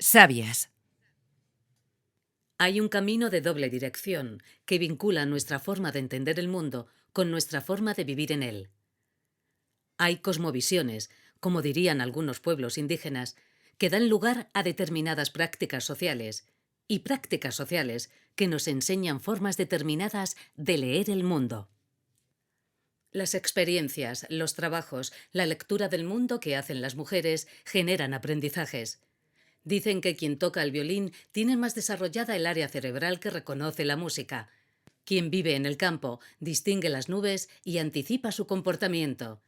Sabias. Hay un camino de doble dirección que vincula nuestra forma de entender el mundo con nuestra forma de vivir en él. Hay cosmovisiones, como dirían algunos pueblos indígenas, que dan lugar a determinadas prácticas sociales, y prácticas sociales que nos enseñan formas determinadas de leer el mundo. Las experiencias, los trabajos, la lectura del mundo que hacen las mujeres generan aprendizajes. Dicen que quien toca el violín tiene más desarrollada el área cerebral que reconoce la música. Quien vive en el campo distingue las nubes y anticipa su comportamiento.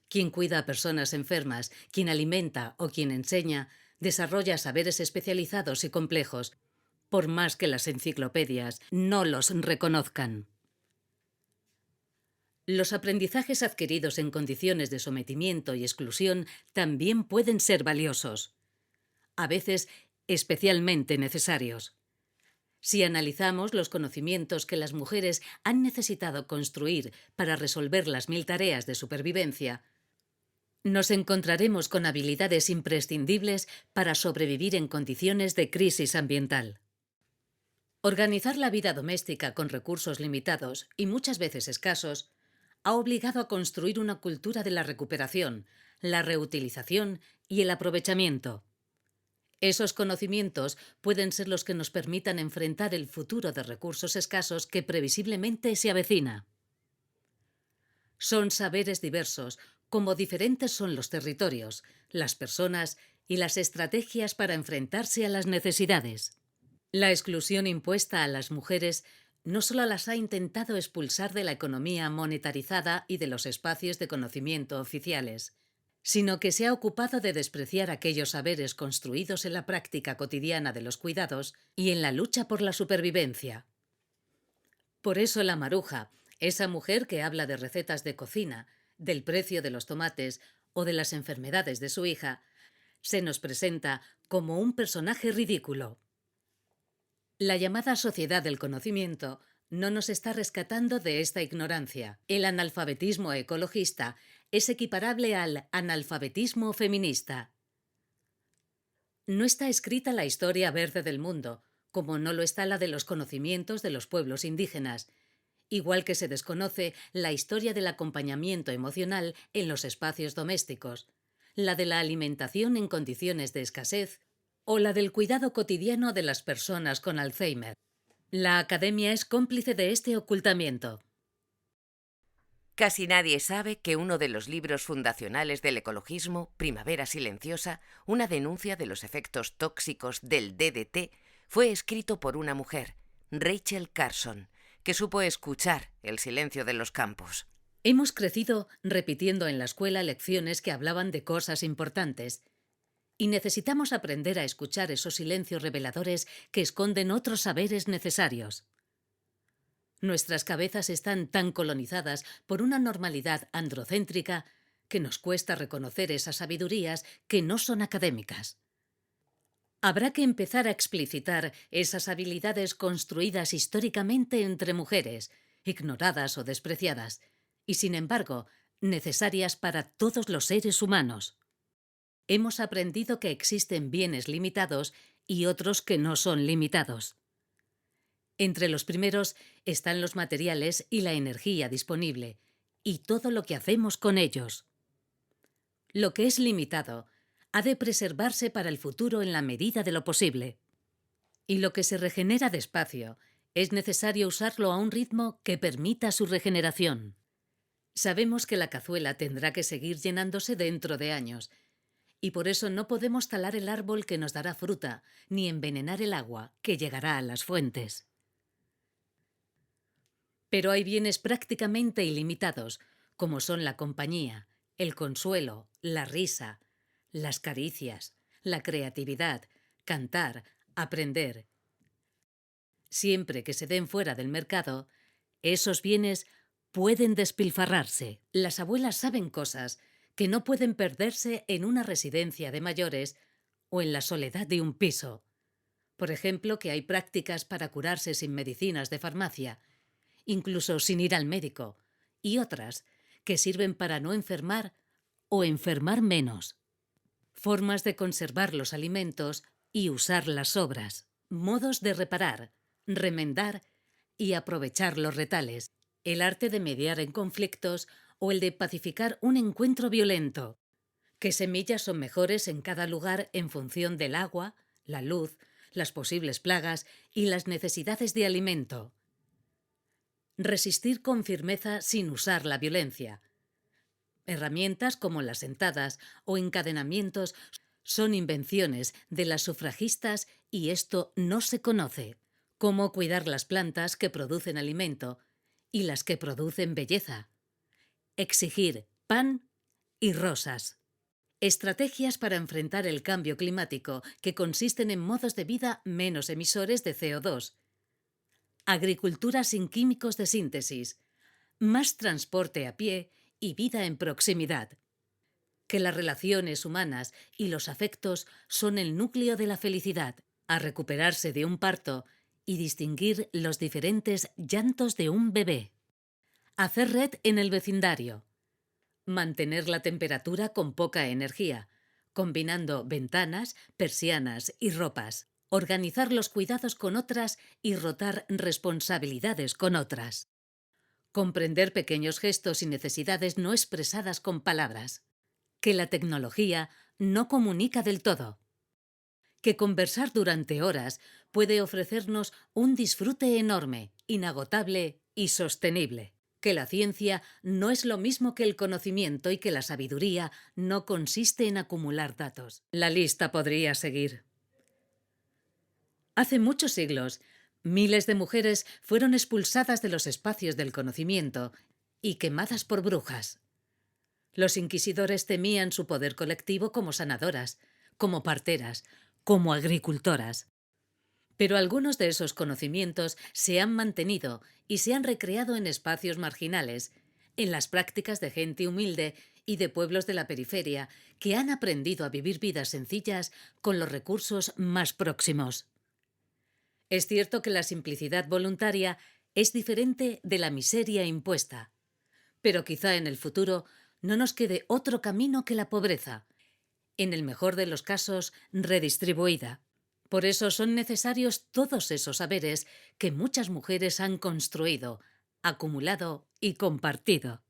Quien cuida a personas enfermas, quien alimenta o quien enseña, desarrolla saberes especializados y complejos, por más que las enciclopedias no los reconozcan. Los aprendizajes adquiridos en condiciones de sometimiento y exclusión también pueden ser valiosos, a veces especialmente necesarios. Si analizamos los conocimientos que las mujeres han necesitado construir para resolver las 1000 tareas de supervivencia, nos encontraremos con habilidades imprescindibles para sobrevivir en condiciones de crisis ambiental. Organizar la vida doméstica con recursos limitados y muchas veces escasos ha obligado a construir una cultura de la recuperación, la reutilización y el aprovechamiento. Esos conocimientos pueden ser los que nos permitan enfrentar el futuro de recursos escasos que previsiblemente se avecina. Son saberes diversos, como diferentes son los territorios, las personas y las estrategias para enfrentarse a las necesidades. La exclusión impuesta a las mujeres no solo las ha intentado expulsar de la economía monetarizada y de los espacios de conocimiento oficiales, sino que se ha ocupado de despreciar aquellos saberes construidos en la práctica cotidiana de los cuidados y en la lucha por la supervivencia. Por eso la maruja, esa mujer que habla de recetas de cocina, del precio de los tomates o de las enfermedades de su hija, se nos presenta como un personaje ridículo. La llamada sociedad del conocimiento no nos está rescatando de esta ignorancia. El analfabetismo ecologista es equiparable al analfabetismo feminista. No está escrita la historia verde del mundo, como no lo está la de los conocimientos de los pueblos indígenas, igual que se desconoce la historia del acompañamiento emocional en los espacios domésticos, la de la alimentación en condiciones de escasez o la del cuidado cotidiano de las personas con Alzheimer. La academia es cómplice de este ocultamiento. Casi nadie sabe que uno de los libros fundacionales del ecologismo, Primavera Silenciosa, una denuncia de los efectos tóxicos del DDT, fue escrito por una mujer, Rachel Carson, que supo escuchar el silencio de los campos. Hemos crecido repitiendo en la escuela lecciones que hablaban de cosas importantes, y necesitamos aprender a escuchar esos silencios reveladores que esconden otros saberes necesarios. Nuestras cabezas están tan colonizadas por una normalidad androcéntrica que nos cuesta reconocer esas sabidurías que no son académicas. Habrá que empezar a explicitar esas habilidades construidas históricamente entre mujeres, ignoradas o despreciadas, y sin embargo, necesarias para todos los seres humanos. Hemos aprendido que existen bienes limitados y otros que no son limitados. Entre los primeros están los materiales y la energía disponible, y todo lo que hacemos con ellos. Lo que es limitado ha de preservarse para el futuro en la medida de lo posible. Y lo que se regenera despacio es necesario usarlo a un ritmo que permita su regeneración. Sabemos que la cazuela tendrá que seguir llenándose dentro de años, y por eso no podemos talar el árbol que nos dará fruta, ni envenenar el agua que llegará a las fuentes. Pero hay bienes prácticamente ilimitados, como son la compañía, el consuelo, la risa, las caricias, la creatividad, cantar, aprender. Siempre que se den fuera del mercado, esos bienes pueden despilfarrarse. Las abuelas saben cosas que no pueden perderse en una residencia de mayores o en la soledad de un piso. Por ejemplo, que hay prácticas para curarse sin medicinas de farmacia, incluso sin ir al médico, y otras que sirven para no enfermar o enfermar menos. Formas de conservar los alimentos y usar las sobras, modos de reparar, remendar y aprovechar los retales, el arte de mediar en conflictos o el de pacificar un encuentro violento. ¿Qué semillas son mejores en cada lugar en función del agua, la luz, las posibles plagas y las necesidades de alimento? Resistir con firmeza sin usar la violencia. Herramientas como las sentadas o encadenamientos son invenciones de las sufragistas y esto no se conoce. Cómo cuidar las plantas que producen alimento y las que producen belleza. Exigir pan y rosas. Estrategias para enfrentar el cambio climático que consisten en modos de vida menos emisores de CO2. Agricultura sin químicos de síntesis. Más transporte a pie y vida en proximidad. Que las relaciones humanas y los afectos son el núcleo de la felicidad. A recuperarse de un parto y distinguir los diferentes llantos de un bebé. Hacer red en el vecindario. Mantener la temperatura con poca energía, combinando ventanas, persianas y ropas. Organizar los cuidados con otras y rotar responsabilidades con otras. Comprender pequeños gestos y necesidades no expresadas con palabras. Que la tecnología no comunica del todo. Que conversar durante horas puede ofrecernos un disfrute enorme, inagotable y sostenible. Que la ciencia no es lo mismo que el conocimiento y que la sabiduría no consiste en acumular datos. La lista podría seguir. Hace muchos siglos, miles de mujeres fueron expulsadas de los espacios del conocimiento y quemadas por brujas. Los inquisidores temían su poder colectivo como sanadoras, como parteras, como agricultoras. Pero algunos de esos conocimientos se han mantenido y se han recreado en espacios marginales, en las prácticas de gente humilde y de pueblos de la periferia que han aprendido a vivir vidas sencillas con los recursos más próximos. Es cierto que la simplicidad voluntaria es diferente de la miseria impuesta, pero quizá en el futuro no nos quede otro camino que la pobreza, en el mejor de los casos redistribuida. Por eso son necesarios todos esos saberes que muchas mujeres han construido, acumulado y compartido.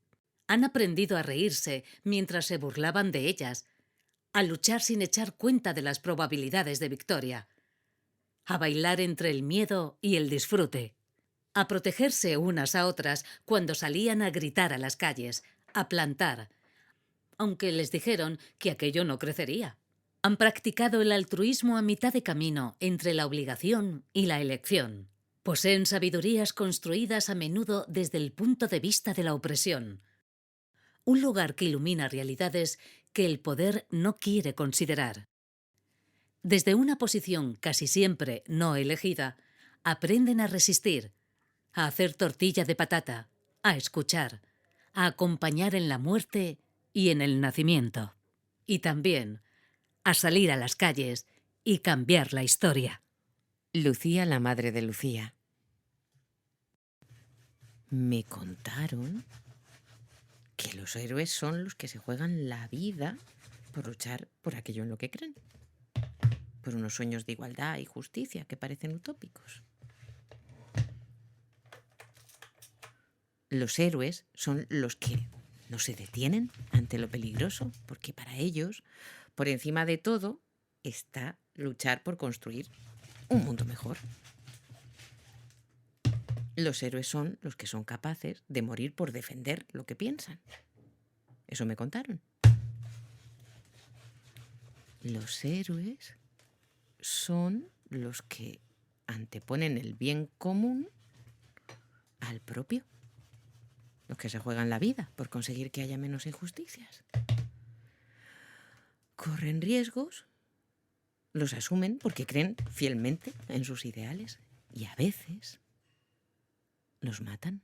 Han aprendido a reírse mientras se burlaban de ellas, a luchar sin echar cuenta de las probabilidades de victoria, a bailar entre el miedo y el disfrute, a protegerse unas a otras cuando salían a gritar a las calles, a plantar, aunque les dijeron que aquello no crecería. Han practicado el altruismo a mitad de camino entre la obligación y la elección. Poseen sabidurías construidas a menudo desde el punto de vista de la opresión. Un lugar que ilumina realidades que el poder no quiere considerar. Desde una posición casi siempre no elegida, aprenden a resistir, a hacer tortilla de patata, a escuchar, a acompañar en la muerte y en el nacimiento. Y también a salir a las calles y cambiar la historia. Lucía, la madre de Lucía. Me contaron que los héroes son los que se juegan la vida por luchar por aquello en lo que creen, por unos sueños de igualdad y justicia que parecen utópicos. Los héroes son los que no se detienen ante lo peligroso, porque para ellos, por encima de todo, está luchar por construir un mundo mejor. Los héroes son los que son capaces de morir por defender lo que piensan. Eso me contaron. Los héroes son los que anteponen el bien común al propio. Los que se juegan la vida por conseguir que haya menos injusticias. Corren riesgos, los asumen porque creen fielmente en sus ideales y a veces los matan.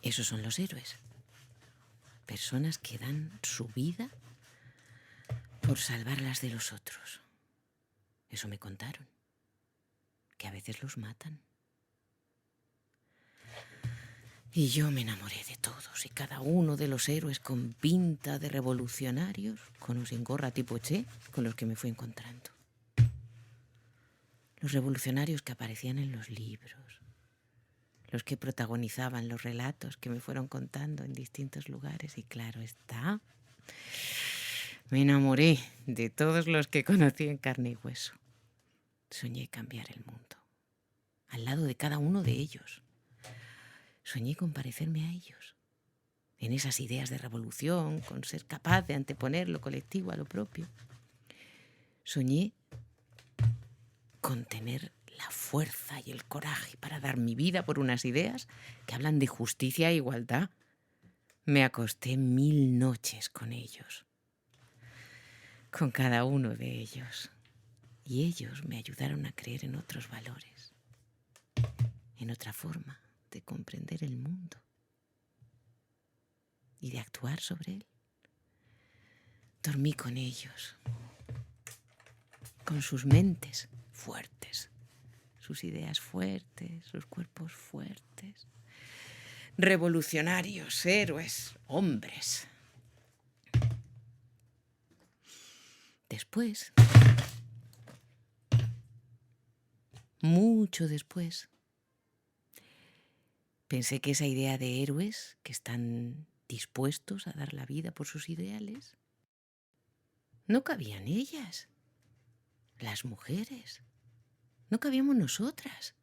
Esos son los héroes. Personas que dan su vida por salvar las de los otros. Eso me contaron. Que a veces los matan. Y yo me enamoré de todos y cada uno de los héroes con pinta de revolucionarios, con o sin gorra tipo Che, con los que me fui encontrando. Los revolucionarios que aparecían en los libros, los que protagonizaban los relatos que me fueron contando en distintos lugares. Y claro está, me enamoré de todos los que conocí en carne y hueso. Soñé cambiar el mundo, al lado de cada uno de ellos. Soñé con parecerme a ellos, en esas ideas de revolución, con ser capaz de anteponer lo colectivo a lo propio. Soñé con tener la fuerza y el coraje para dar mi vida por unas ideas que hablan de justicia e igualdad. Me acosté 1000 noches con ellos, con cada uno de ellos. Y ellos me ayudaron a creer en otros valores, en otra forma de comprender el mundo y de actuar sobre él. Dormí con ellos, con sus mentes fuertes, sus ideas fuertes, sus cuerpos fuertes. Revolucionarios, héroes, hombres. Después, mucho después, pensé que esa idea de héroes que están dispuestos a dar la vida por sus ideales, no cabían ellas, las mujeres, no cabíamos nosotras.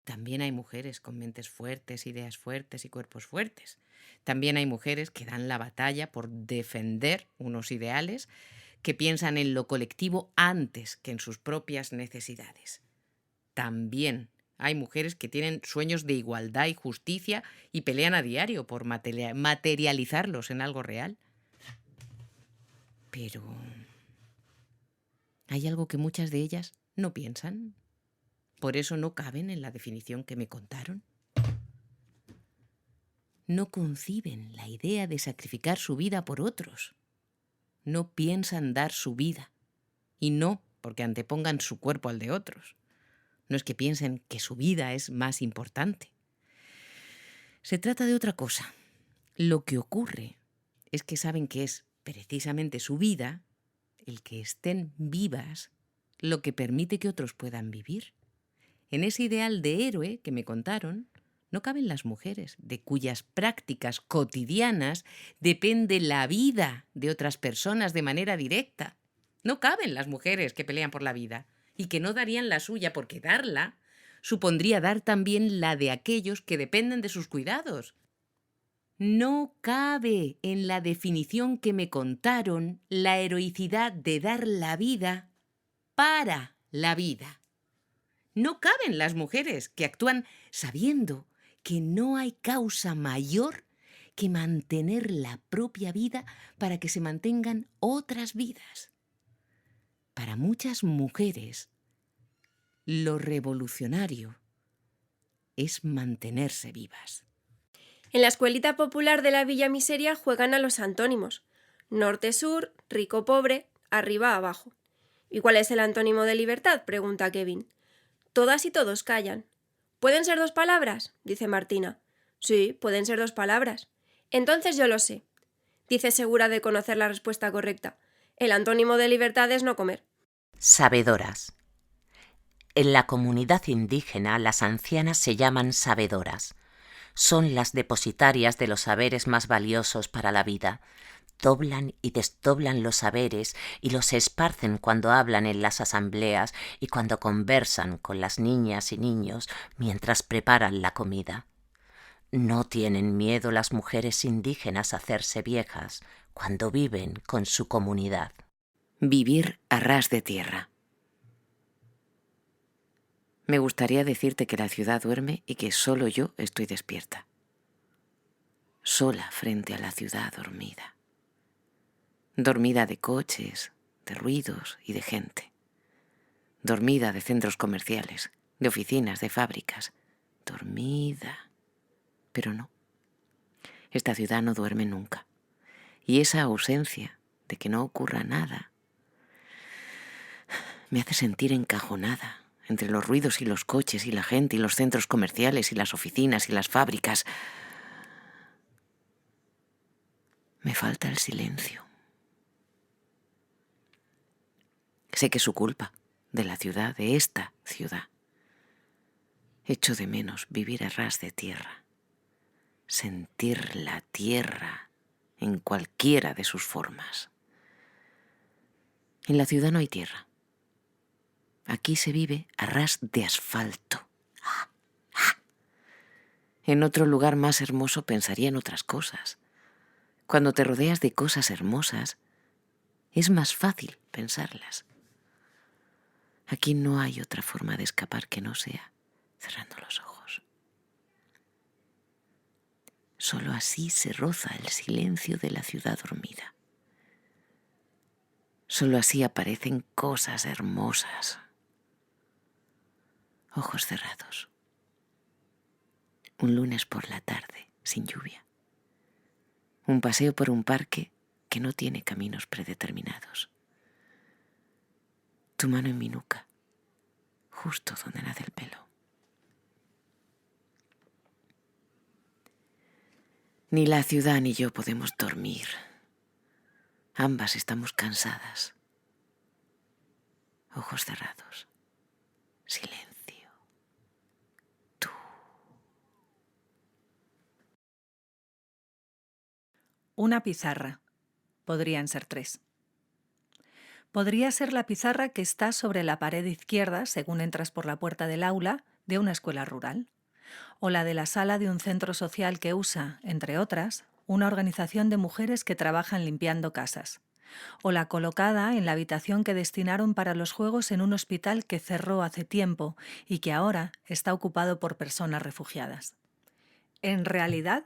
También hay mujeres con mentes fuertes, ideas fuertes y cuerpos fuertes. También hay mujeres que dan la batalla por defender unos ideales que piensan en lo colectivo antes que en sus propias necesidades. También hay mujeres que tienen sueños de igualdad y justicia y pelean a diario por materializarlos en algo real. Pero hay algo que muchas de ellas no piensan. Por eso no caben en la definición que me contaron. No conciben la idea de sacrificar su vida por otros. No piensan dar su vida. Y no porque antepongan su cuerpo al de otros. No es que piensen que su vida es más importante. Se trata de otra cosa. Lo que ocurre es que saben que es precisamente su vida, el que estén vivas, lo que permite que otros puedan vivir. En ese ideal de héroe que me contaron, no caben las mujeres, de cuyas prácticas cotidianas depende la vida de otras personas de manera directa. No caben las mujeres que pelean por la vida y que no darían la suya porque darla supondría dar también la de aquellos que dependen de sus cuidados. No cabe en la definición que me contaron la heroicidad de dar la vida para la vida. No caben las mujeres que actúan sabiendo que no hay causa mayor que mantener la propia vida para que se mantengan otras vidas. Para muchas mujeres, lo revolucionario es mantenerse vivas. En la escuelita popular de la Villa Miseria juegan a los antónimos. Norte-sur, rico-pobre, arriba-abajo. ¿Y cuál es el antónimo de libertad?, pregunta Kevin. Todas y todos callan. ¿Pueden ser 2 palabras?, dice Martina. Sí, pueden ser 2 palabras. Entonces yo lo sé. Dice segura de conocer la respuesta correcta. El antónimo de libertad es no comer. Sabedoras. En la comunidad indígena, las ancianas se llaman sabedoras. Son las depositarias de los saberes más valiosos para la vida. Doblan y desdoblan los saberes y los esparcen cuando hablan en las asambleas y cuando conversan con las niñas y niños mientras preparan la comida. No tienen miedo las mujeres indígenas a hacerse viejas cuando viven con su comunidad. Vivir a ras de tierra. Me gustaría decirte que la ciudad duerme y que solo yo estoy despierta. Sola frente a la ciudad dormida. Dormida de coches, de ruidos y de gente. Dormida de centros comerciales, de oficinas, de fábricas. Dormida. Pero no. Esta ciudad no duerme nunca. Y esa ausencia de que no ocurra nada me hace sentir encajonada entre los ruidos y los coches y la gente y los centros comerciales y las oficinas y las fábricas. Me falta el silencio. Sé que es su culpa, de la ciudad, de esta ciudad. Echo de menos vivir a ras de tierra, sentir la tierra en cualquiera de sus formas. En la ciudad no hay tierra. Aquí se vive a ras de asfalto. En otro lugar más hermoso pensaría en otras cosas. Cuando te rodeas de cosas hermosas, es más fácil pensarlas. Aquí no hay otra forma de escapar que no sea cerrando los ojos. Solo así se roza el silencio de la ciudad dormida. Solo así aparecen cosas hermosas. Ojos cerrados. Un lunes por la tarde, sin lluvia. Un paseo por un parque que no tiene caminos predeterminados. Tu mano en mi nuca, justo donde nace el pelo. Ni la ciudad ni yo podemos dormir. Ambas estamos cansadas. Ojos cerrados. Silencio. Tú. Una pizarra. Podrían ser 3. Podría ser la pizarra que está sobre la pared izquierda según entras por la puerta del aula de una escuela rural, o la de la sala de un centro social que usa, entre otras, una organización de mujeres que trabajan limpiando casas, o la colocada en la habitación que destinaron para los juegos en un hospital que cerró hace tiempo y que ahora está ocupado por personas refugiadas. En realidad,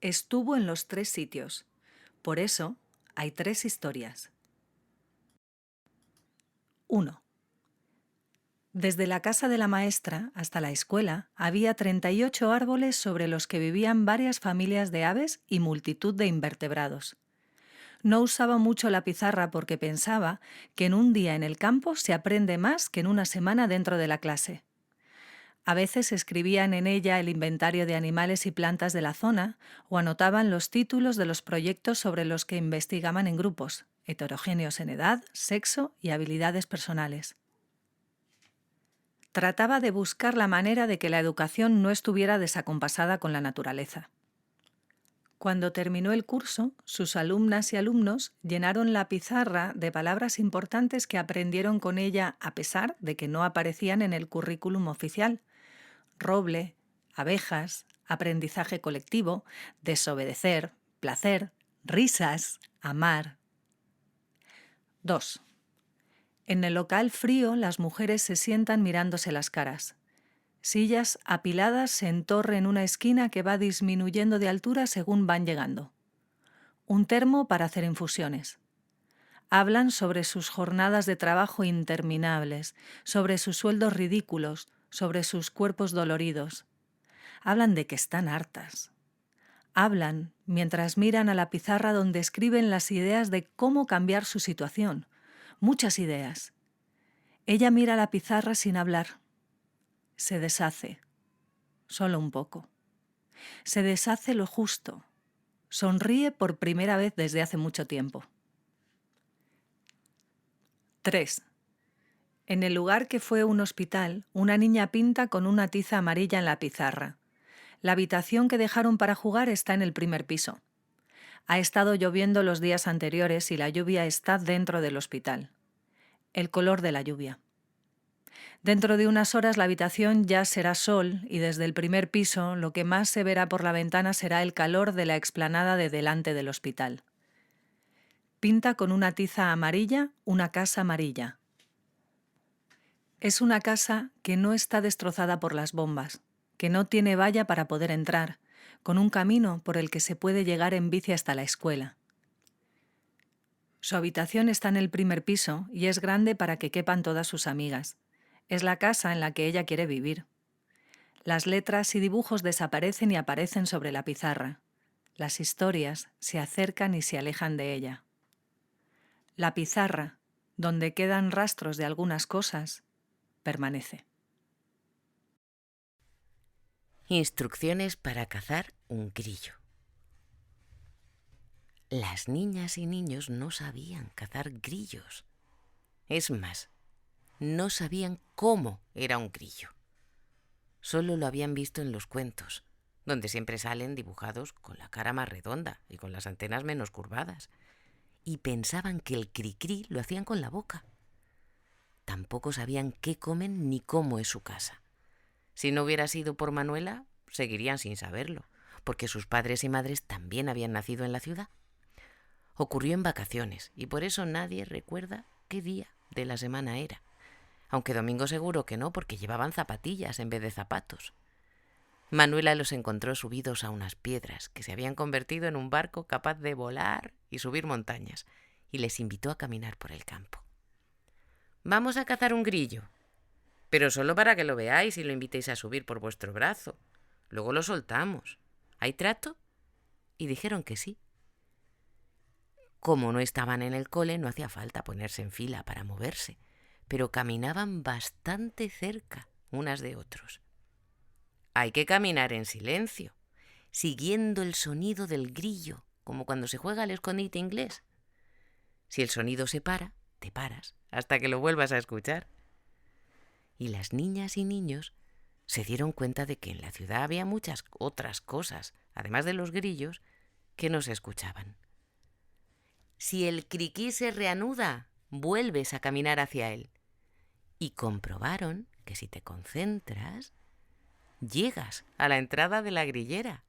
estuvo en los 3 sitios. Por eso, hay 3 historias. 1. Desde la casa de la maestra hasta la escuela había 38 árboles sobre los que vivían varias familias de aves y multitud de invertebrados. No usaba mucho la pizarra porque pensaba que en un día en el campo se aprende más que en una semana dentro de la clase. A veces escribían en ella el inventario de animales y plantas de la zona o anotaban los títulos de los proyectos sobre los que investigaban en grupos, heterogéneos en edad, sexo y habilidades personales. Trataba de buscar la manera de que la educación no estuviera desacompasada con la naturaleza. Cuando terminó el curso, sus alumnas y alumnos llenaron la pizarra de palabras importantes que aprendieron con ella a pesar de que no aparecían en el currículum oficial: roble, abejas, aprendizaje colectivo, desobedecer, placer, risas, amar. 2. En el local frío las mujeres se sientan mirándose las caras. Sillas apiladas se entorren en una esquina que va disminuyendo de altura según van llegando. Un termo para hacer infusiones. Hablan sobre sus jornadas de trabajo interminables, sobre sus sueldos ridículos, sobre sus cuerpos doloridos. Hablan de que están hartas. Hablan mientras miran a la pizarra donde escriben las ideas de cómo cambiar su situación. Muchas ideas. Ella mira la pizarra sin hablar. Se deshace. Solo un poco. Se deshace lo justo. Sonríe por primera vez desde hace mucho tiempo. 3. En el lugar que fue un hospital, una niña pinta con una tiza amarilla en la pizarra. La habitación que dejaron para jugar está en el primer piso. Ha estado lloviendo los días anteriores y la lluvia está dentro del hospital. El color de la lluvia. Dentro de unas horas la habitación ya será sol y desde el primer piso lo que más se verá por la ventana será el calor de la explanada de delante del hospital. Pinta con una tiza amarilla una casa amarilla. Es una casa que no está destrozada por las bombas, que no tiene valla para poder entrar, con un camino por el que se puede llegar en bici hasta la escuela. Su habitación está en el primer piso y es grande para que quepan todas sus amigas. Es la casa en la que ella quiere vivir. Las letras y dibujos desaparecen y aparecen sobre la pizarra. Las historias se acercan y se alejan de ella. La pizarra, donde quedan rastros de algunas cosas, permanece. Instrucciones para cazar un grillo. Las niñas y niños no sabían cazar grillos. Es más, no sabían cómo era un grillo. Solo lo habían visto en los cuentos, donde siempre salen dibujados con la cara más redonda y con las antenas menos curvadas, y pensaban que el cri-cri lo hacían con la boca. Tampoco sabían qué comen ni cómo es su casa. Si no hubiera sido por Manuela, seguirían sin saberlo, porque sus padres y madres también habían nacido en la ciudad. Ocurrió en vacaciones y por eso nadie recuerda qué día de la semana era, aunque Domingo seguro que no, porque llevaban zapatillas en vez de zapatos. Manuela los encontró subidos a unas piedras que se habían convertido en un barco capaz de volar y subir montañas, y les invitó a caminar por el campo. «Vamos a cazar un grillo, pero solo para que lo veáis y lo invitéis a subir por vuestro brazo. Luego lo soltamos. ¿Hay trato?» Y dijeron que sí. Como no estaban en el cole, no hacía falta ponerse en fila para moverse, pero caminaban bastante cerca unas de otros. Hay que caminar en silencio, siguiendo el sonido del grillo, como cuando se juega al escondite inglés. Si el sonido se para, te paras hasta que lo vuelvas a escuchar. Y las niñas y niños se dieron cuenta de que en la ciudad había muchas otras cosas, además de los grillos, que no se escuchaban. Si el criquí se reanuda, vuelves a caminar hacia él. Y comprobaron que si te concentras, llegas a la entrada de la grillera.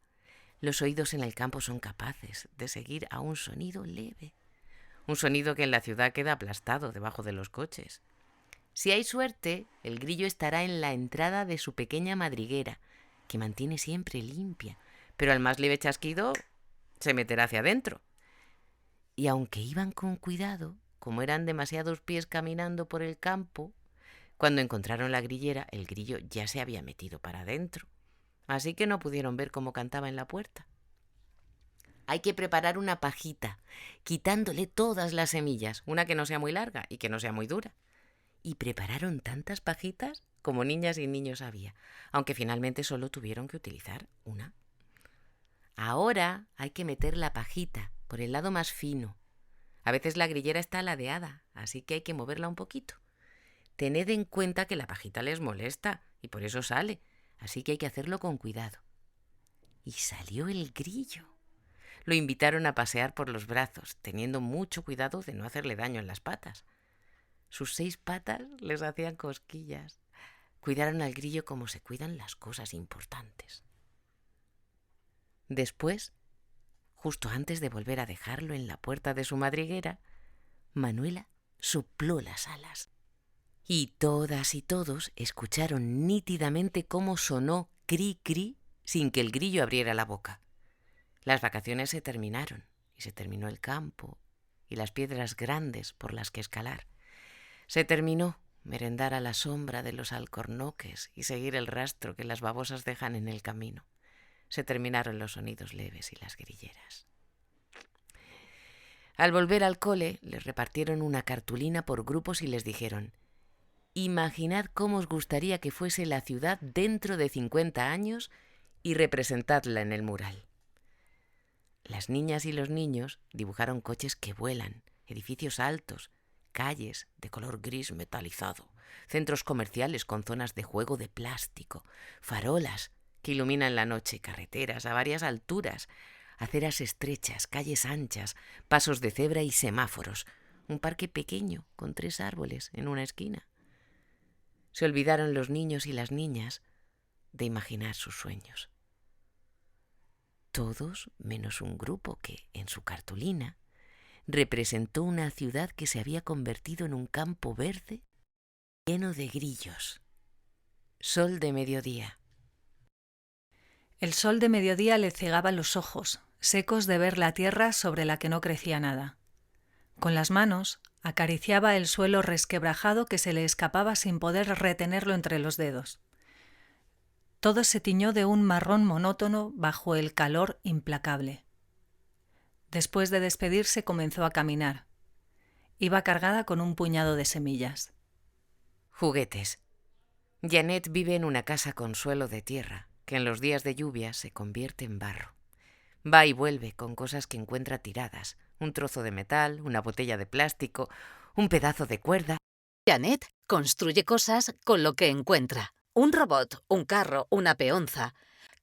Los oídos en el campo son capaces de seguir a un sonido leve, un sonido que en la ciudad queda aplastado debajo de los coches. Si hay suerte, el grillo estará en la entrada de su pequeña madriguera, que mantiene siempre limpia, pero al más leve chasquido se meterá hacia adentro. Y aunque iban con cuidado, como eran demasiados pies caminando por el campo, cuando encontraron la grillera, el grillo ya se había metido para adentro, así que no pudieron ver cómo cantaba en la puerta. Hay que preparar una pajita, quitándole todas las semillas, una que no sea muy larga y que no sea muy dura. Y prepararon tantas pajitas como niñas y niños había, aunque finalmente solo tuvieron que utilizar una. Ahora hay que meter la pajita por el lado más fino. A veces la grillera está ladeada, así que hay que moverla un poquito. Tened en cuenta que la pajita les molesta y por eso sale, así que hay que hacerlo con cuidado. Y salió el grillo. Lo invitaron a pasear por los brazos, teniendo mucho cuidado de no hacerle daño en las patas. Sus 6 patas les hacían cosquillas. Cuidaron al grillo como se cuidan las cosas importantes. Después, justo antes de volver a dejarlo en la puerta de su madriguera, Manuela sopló las alas. Y todas y todos escucharon nítidamente cómo sonó cri-cri sin que el grillo abriera la boca. Las vacaciones se terminaron y se terminó el campo y las piedras grandes por las que escalar. Se terminó merendar a la sombra de los alcornoques y seguir el rastro que las babosas dejan en el camino. Se terminaron los sonidos leves y las grilleras. Al volver al cole, les repartieron una cartulina por grupos y les dijeron: imaginad cómo os gustaría que fuese la ciudad dentro de 50 años y representadla en el mural. Las niñas y los niños dibujaron coches que vuelan, edificios altos, calles de color gris metalizado, centros comerciales con zonas de juego de plástico, farolas que iluminan la noche, carreteras a varias alturas, aceras estrechas, calles anchas, pasos de cebra y semáforos, un parque pequeño con 3 árboles en una esquina. Se olvidaron los niños y las niñas de imaginar sus sueños. Todos menos un grupo que, en su cartulina, representó una ciudad que se había convertido en un campo verde lleno de grillos. Sol de mediodía. El sol de mediodía le cegaba los ojos, secos de ver la tierra sobre la que no crecía nada. Con las manos acariciaba el suelo resquebrajado que se le escapaba sin poder retenerlo entre los dedos. Todo se tiñó de un marrón monótono bajo el calor implacable. Después de despedirse comenzó a caminar. Iba cargada con un puñado de semillas. Juguetes. Janet vive en una casa con suelo de tierra, que en los días de lluvia se convierte en barro. Va y vuelve con cosas que encuentra tiradas, un trozo de metal, una botella de plástico, un pedazo de cuerda. Janet construye cosas con lo que encuentra. Un robot, un carro, una peonza.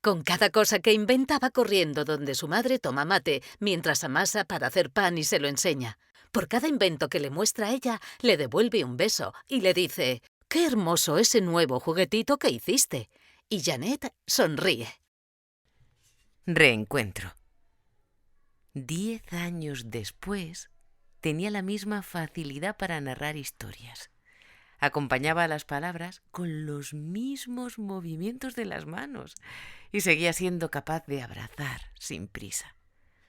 Con cada cosa que inventa va corriendo donde su madre toma mate mientras amasa para hacer pan y se lo enseña. Por cada invento que le muestra a ella, le devuelve un beso y le dice: «¡Qué hermoso ese nuevo juguetito que hiciste!». Y Janet sonríe. Reencuentro. 10 años después, tenía la misma facilidad para narrar historias. Acompañaba a las palabras con los mismos movimientos de las manos y seguía siendo capaz de abrazar sin prisa.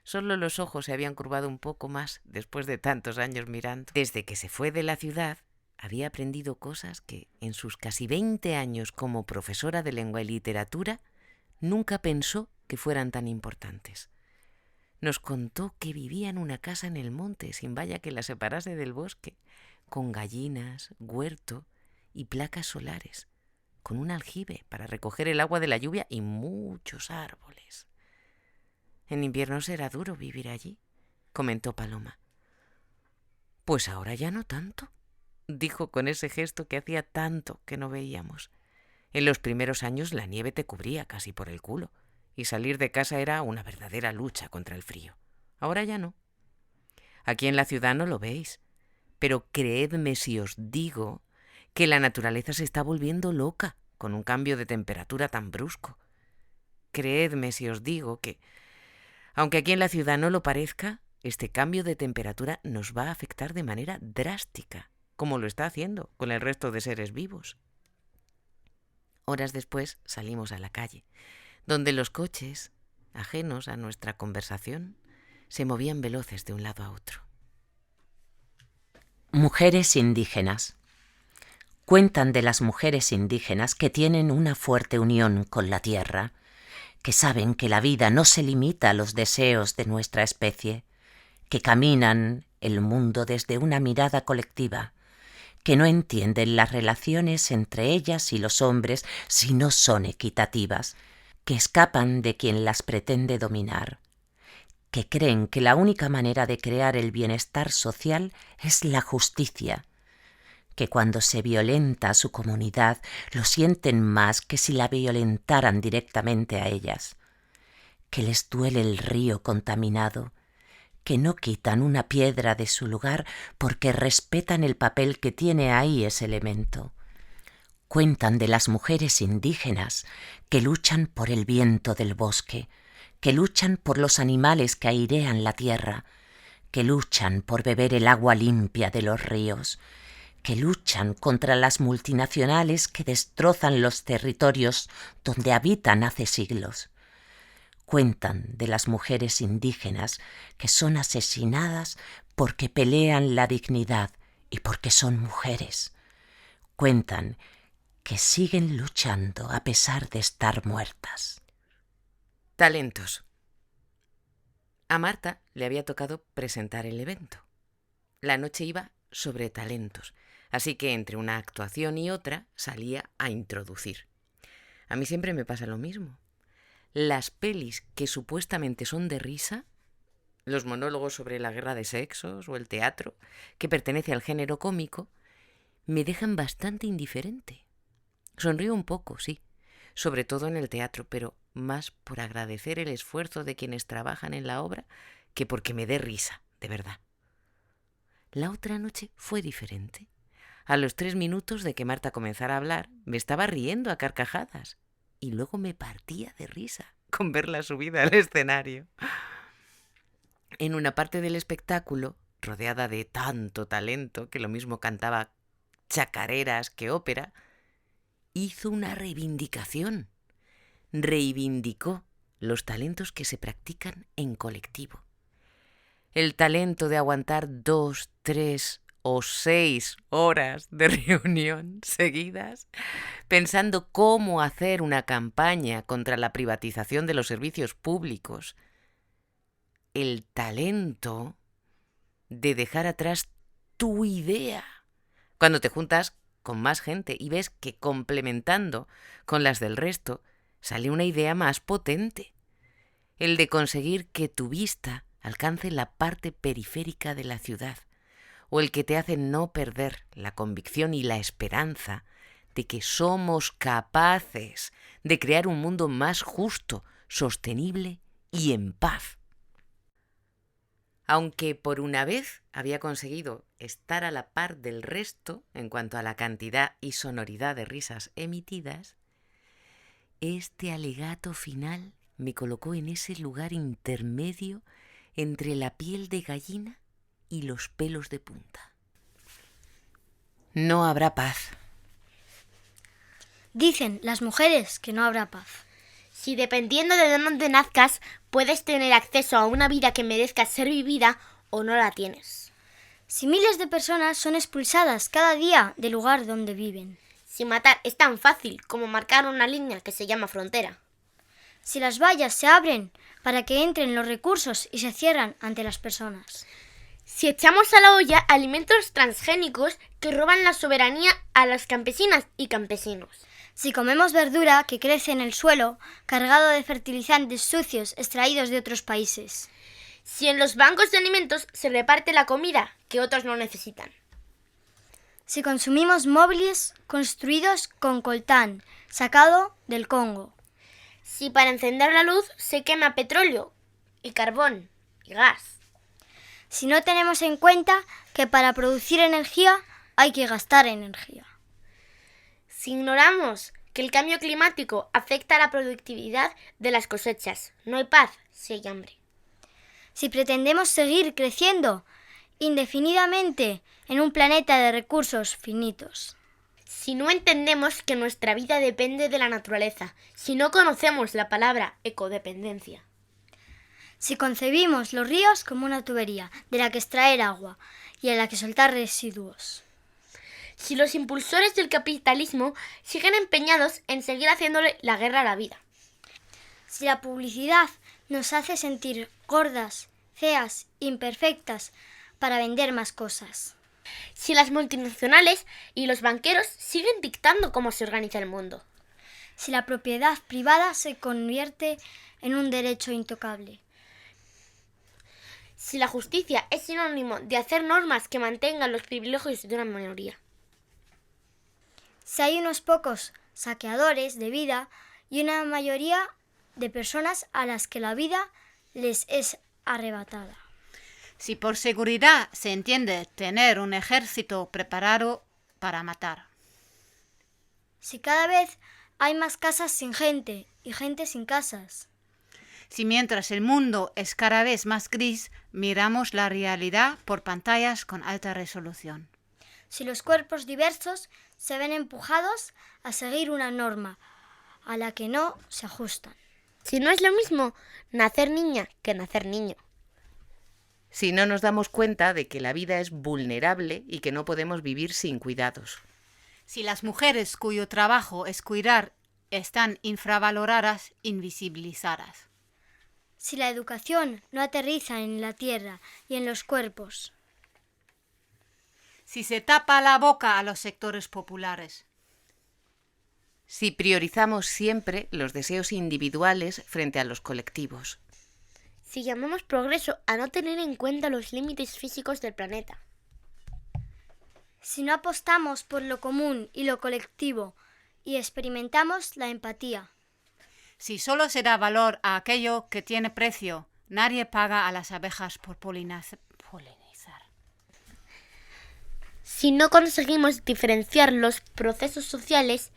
Solo los ojos se habían curvado un poco más después de tantos años mirando. Desde que se fue de la ciudad, había aprendido cosas que, en sus casi 20 años como profesora de lengua y literatura, nunca pensó que fueran tan importantes. Nos contó que vivía en una casa en el monte, sin valla que la separase del bosque, con gallinas, huerto y placas solares, con un aljibe para recoger el agua de la lluvia y muchos árboles. En invierno será duro vivir allí, comentó Paloma. Pues ahora ya no tanto, dijo con ese gesto que hacía tanto que no veíamos. En los primeros años la nieve te cubría casi por el culo y salir de casa era una verdadera lucha contra el frío. Ahora ya no. Aquí en la ciudad no lo veis, pero creedme si os digo que la naturaleza se está volviendo loca con un cambio de temperatura tan brusco. Creedme si os digo que, aunque aquí en la ciudad no lo parezca, este cambio de temperatura nos va a afectar de manera drástica, como lo está haciendo con el resto de seres vivos. Horas después salimos a la calle, donde los coches, ajenos a nuestra conversación, se movían veloces de un lado a otro. Mujeres indígenas. Cuentan de las mujeres indígenas que tienen una fuerte unión con la tierra, que saben que la vida no se limita a los deseos de nuestra especie, que caminan el mundo desde una mirada colectiva, que no entienden las relaciones entre ellas y los hombres si no son equitativas, que escapan de quien las pretende dominar, que creen que la única manera de crear el bienestar social es la justicia, que cuando se violenta a su comunidad lo sienten más que si la violentaran directamente a ellas, que les duele el río contaminado, que no quitan una piedra de su lugar porque respetan el papel que tiene ahí ese elemento. Cuentan de las mujeres indígenas que luchan por el viento del bosque, que luchan por los animales que airean la tierra, que luchan por beber el agua limpia de los ríos, que luchan contra las multinacionales que destrozan los territorios donde habitan hace siglos. Cuentan de las mujeres indígenas que son asesinadas porque pelean la dignidad y porque son mujeres. Cuentan que siguen luchando a pesar de estar muertas. Talentos. A Marta le había tocado presentar el evento. La noche iba sobre talentos, así que entre una actuación y otra salía a introducir. A mí siempre me pasa lo mismo. Las pelis que supuestamente son de risa, los monólogos sobre la guerra de sexos o el teatro, que pertenece al género cómico, me dejan bastante indiferente. Sonrío un poco, sí, sobre todo en el teatro, pero más por agradecer el esfuerzo de quienes trabajan en la obra que porque me dé risa, de verdad. La otra noche fue diferente. A los 3 minutos de que Marta comenzara a hablar, me estaba riendo a carcajadas y luego me partía de risa con verla subida al escenario. En una parte del espectáculo, rodeada de tanto talento que lo mismo cantaba chacareras que ópera, hizo una reivindicación. Reivindicó los talentos que se practican en colectivo. El talento de aguantar 2, 3 o 6 horas de reunión seguidas, pensando cómo hacer una campaña contra la privatización de los servicios públicos. El talento de dejar atrás tu idea cuando te juntas con más gente y ves que complementando con las del resto sale una idea más potente, el de conseguir que tu vista alcance la parte periférica de la ciudad, o el que te hace no perder la convicción y la esperanza de que somos capaces de crear un mundo más justo, sostenible y en paz. Aunque por una vez había conseguido estar a la par del resto en cuanto a la cantidad y sonoridad de risas emitidas, este alegato final me colocó en ese lugar intermedio entre la piel de gallina y los pelos de punta. No habrá paz. Dicen las mujeres que no habrá paz. Si dependiendo de dónde nazcas, puedes tener acceso a una vida que merezca ser vivida o no la tienes. Si miles de personas son expulsadas cada día del lugar donde viven. Si matar es tan fácil como marcar una línea que se llama frontera. Si las vallas se abren para que entren los recursos y se cierran ante las personas. Si echamos a la olla alimentos transgénicos que roban la soberanía a las campesinas y campesinos. Si comemos verdura que crece en el suelo, cargado de fertilizantes sucios extraídos de otros países. Si en los bancos de alimentos se reparte la comida que otros no necesitan. Si consumimos móviles construidos con coltán, sacado del Congo. Si para encender la luz se quema petróleo y carbón y gas. Si no tenemos en cuenta que para producir energía hay que gastar energía. Si ignoramos que el cambio climático afecta a la productividad de las cosechas, no hay paz si hay hambre. Si pretendemos seguir creciendo indefinidamente en un planeta de recursos finitos. Si no entendemos que nuestra vida depende de la naturaleza, si no conocemos la palabra ecodependencia. Si concebimos los ríos como una tubería de la que extraer agua y en la que soltar residuos. Si los impulsores del capitalismo siguen empeñados en seguir haciéndole la guerra a la vida. Si la publicidad nos hace sentir gordas, feas, imperfectas para vender más cosas. Si las multinacionales y los banqueros siguen dictando cómo se organiza el mundo. Si la propiedad privada se convierte en un derecho intocable. Si la justicia es sinónimo de hacer normas que mantengan los privilegios de una minoría. Si hay unos pocos saqueadores de vida y una mayoría de personas a las que la vida les es arrebatada. Si por seguridad se entiende tener un ejército preparado para matar. Si cada vez hay más casas sin gente y gente sin casas. Si mientras el mundo es cada vez más gris, miramos la realidad por pantallas con alta resolución. Si los cuerpos diversos se ven empujados a seguir una norma a la que no se ajustan. Si no es lo mismo nacer niña que nacer niño. Si no nos damos cuenta de que la vida es vulnerable y que no podemos vivir sin cuidados. Si las mujeres cuyo trabajo es cuidar están infravaloradas, invisibilizadas. Si la educación no aterriza en la tierra y en los cuerpos. Si se tapa la boca a los sectores populares. Si priorizamos siempre los deseos individuales frente a los colectivos. Si llamamos progreso a no tener en cuenta los límites físicos del planeta. Si no apostamos por lo común y lo colectivo y experimentamos la empatía. Si solo se da valor a aquello que tiene precio, nadie paga a las abejas por polinizar. Si no conseguimos diferenciar los procesos sociales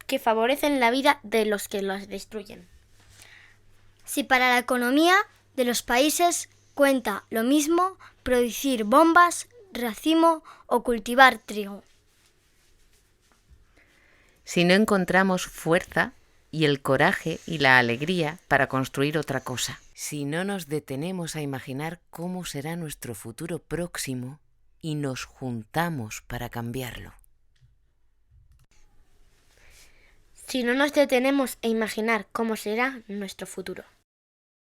que favorecen la vida de los que los destruyen. Si para la economía de los países cuenta lo mismo producir bombas, racimo o cultivar trigo. Si no encontramos fuerza y el coraje y la alegría para construir otra cosa. Si no nos detenemos a imaginar cómo será nuestro futuro próximo y nos juntamos para cambiarlo. Si no nos detenemos a imaginar cómo será nuestro futuro.